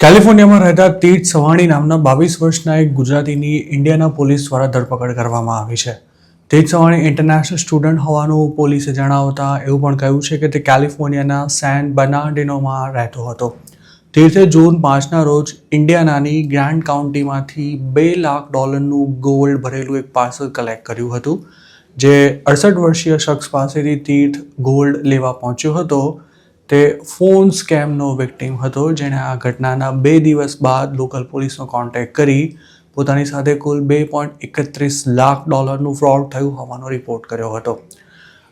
કેલિફોર્નિયામાં રહેતા તીર્થ સવાણી નામના 22 વર્ષના એક ગુજરાતીની ઇન્ડિયાના પોલીસ દ્વારા ધરપકડ કરવામાં આવી છે. તીર્થ સવાણી ઇન્ટરનેશનલ સ્ટુડન્ટ હોવાનું પોલીસે જણાવતા એવું પણ કહ્યું છે કે તે કેલિફોર્નિયાના સેન બર્નાર્ડિનોમાં રહેતો હતો. તીર્થે જૂન 5ના રોજ ઇન્ડિયાનાની ગ્રાન્ડ કાઉન્ટીમાંથી $2 લાખનું ગોલ્ડ ભરેલું એક પાર્સલ કલેક્ટ કર્યું હતું. જે 68 વર્ષીય શખ્સ પાસેથી તીર્થ ગોલ્ડ લેવા પહોંચ્યો હતો. તે ફોન સ્કેમનો વિક્ટિમ હતો, જેણે આ ઘટનાના 2 દિવસ બાદ લોકલ પોલીસનો કોન્ટેક્ટ કરી પોતાની સાથે કુલ $2.31 લાખનું ફ્રોડ થયું હોવાનો રિપોર્ટ કર્યો હતો.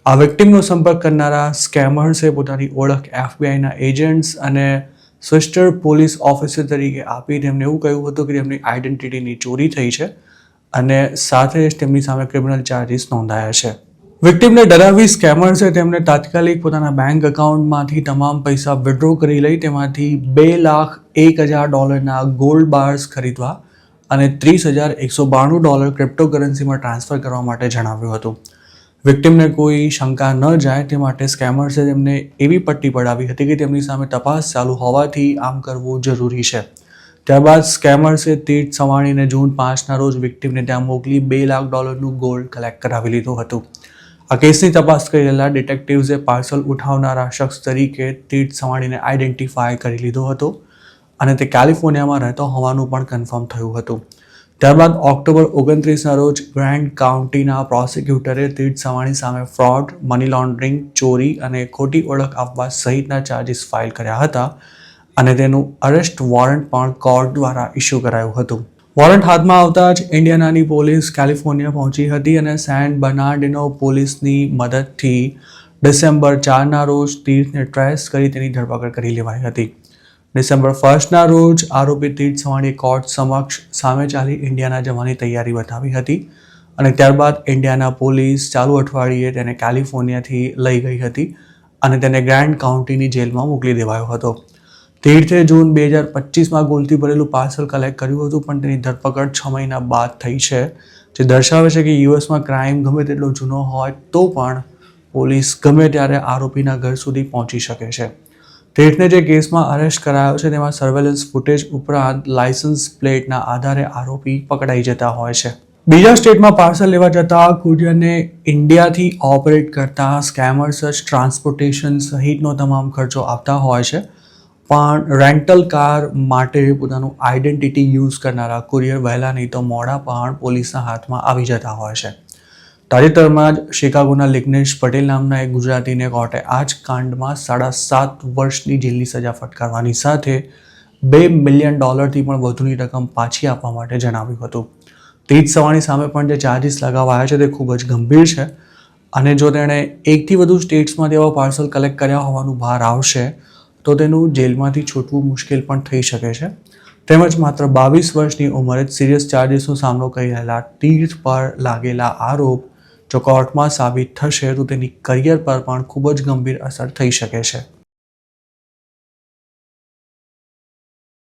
આ વિક્ટિમનો સંપર્ક કરનારા સ્કેમર્સે પોતાની ઓળખ એફબીઆઈના એજન્ટ્સ અને સ્વિસ્ટર પોલીસ ઓફિસર તરીકે આપી તેમને એવું કહ્યું હતું કે તેમની આઈડેન્ટિટીની ચોરી થઈ છે અને સાથે જ તેમની સામે ક્રિમિનલ ચાર્જીસ નોંધાયા છે. વિક્ટિમને ડરાવી સ્કેમર્સે તેમને તાત્કાલિક પોતાના બેંક એકાઉન્ટમાંથી તમામ પૈસા વિડ્રો કરી લઈ તેમાંથી $2,01,000 ગોલ્ડ બાર્સ ખરીદવા અને $30,192 ક્રિપ્ટોકરન્સીમાં ટ્રાન્સફર કરવા માટે જણાવ્યું હતું. વિક્ટિમને કોઈ શંકા ન જાય તે માટે સ્કેમર્સે તેમને એવી પટ્ટી પડાવી હતી કે તેમની સામે તપાસ ચાલુ હોવાથી આમ કરવું જરૂરી છે. ત્યારબાદ સ્કેમર્સે તીર્થ સવાણીને જૂન 5ના રોજ વિક્ટિમને ત્યાં મોકલી $2 લાખનું ગોલ્ડ કલેક્ટ કરાવી લીધું હતું. આ કેસની તપાસ કરી રહેલા ડિટેક્ટિવ્સે પાર્સલ ઉઠાવનારા શખ્સ તરીકે તીર્થ સવાણીને આઈડેન્ટિફાય કરી લીધો હતો અને તે કેલિફોર્નિયામાં રહેતો હોવાનું પણ કન્ફર્મ થયું હતું. ત્યારબાદ ઓક્ટોબર 29ના રોજ ગ્રાન્ડ કાઉન્ટીના પ્રોસિક્યુટરે તીર્થ સવાણી સામે ફ્રોડ, મની લોન્ડરિંગ, ચોરી અને ખોટી ઓળખ આપવા સહિતના ચાર્જીસ ફાઇલ કર્યા હતા અને તેનું અરેસ્ટ વોરંટ પણ કોર્ટ દ્વારા ઇસ્યુ કરાયું હતું. વોરંટ હાથમાં આવતા જ ઇન્ડિયાનાની પોલીસ કેલિફોર્નિયા પહોંચી હતી અને સેન બર્નાર્ડિનો પોલીસની મદદથી ડિસેમ્બર 4ના રોજ તીર્થને ટ્રેસ કરી તેની ધરપકડ કરી લેવાઈ હતી. ડિસેમ્બર 1ના રોજ આરોપી તીર્થ સવાણીએ કોર્ટ સમક્ષ સામે ચાલી ઇન્ડિયાના જવાની તૈયારી બતાવી હતી અને ત્યારબાદ ઇન્ડિયાના પોલીસ ચાલુ અઠવાડિયે તેને કેલિફોર્નિયાથી લઈ ગઈ હતી અને તેને ગ્રાન્ડ કાઉન્ટીની જેલમાં મોકલી દેવાયો હતો. તીર્થે જૂન 2025માં ગોલ્ડથી ભરેલું પાર્સલ કલેક્ટ કર્યું હતું, પણ તેની ધરપકડ 6 મહિના બાદ થઈ છે, જે દર્શાવે છે કે યુએસમાં ક્રાઇમ ગમે તેટલો જૂનો હોય તો પણ પોલીસ ગમે ત્યારે આરોપીના ઘર સુધી પહોંચી શકે છે. તીર્થને જે કેસમાં અરેસ્ટ કરાયો છે તેમાં સર્વેલન્સ ફૂટેજ ઉપરાંત લાયસન્સ પ્લેટના આધારે આરોપી પકડાઈ જતા હોય છે. બીજા સ્ટેટમાં પાર્સલ લેવા જતા કુરિયરને ઇન્ડિયાથી ઓપરેટ કરતા સ્કેમર્સ જ ટ્રાન્સપોર્ટેશન સહિતનો તમામ ખર્ચો આપતા હોય છે, પણ રેન્ટલ કાર માટે પોતાનું આઈડેન્ટિટી યુઝ કરનારા કુરિયર વહેલા નહીં તો મોડા પણ પોલીસના હાથમાં આવી જતા હોય છે. તાજેતરમાં જ શિકાગોના લિગ્નેશ પટેલ નામના એક ગુજરાતીને કોર્ટે આ જ કાંડમાં 7.5 વર્ષની જેલની સજા ફટકારવાની સાથે $2 મિલિયન પણ વધુની રકમ પાછી આપવા માટે જણાવ્યું હતું. તીર્થ સવાણી સામે પણ જે ચાર્જીસ લગાવાયા છે તે ખૂબ જ ગંભીર છે અને જો તેણે એકથી વધુ સ્ટેટ્સમાંથી એવા પાર્સલ કલેક્ટ કર્યા હોવાનું બહાર આવશે તો તેનું જેલમાંથી છૂટવું મુશ્કેલ પણ થઈ શકે છે. તેમજ માત્ર 22 વર્ષની ઉંમરે જ સિરિયસ ચાર્જીસનો સામનો કરી રહેલા તીર્થ પર લાગેલા આરોપ જો કોર્ટમાં સાબિત થશે તો તેની કરિયર પર પણ ખૂબ જ ગંભીર અસર થઈ શકે છે.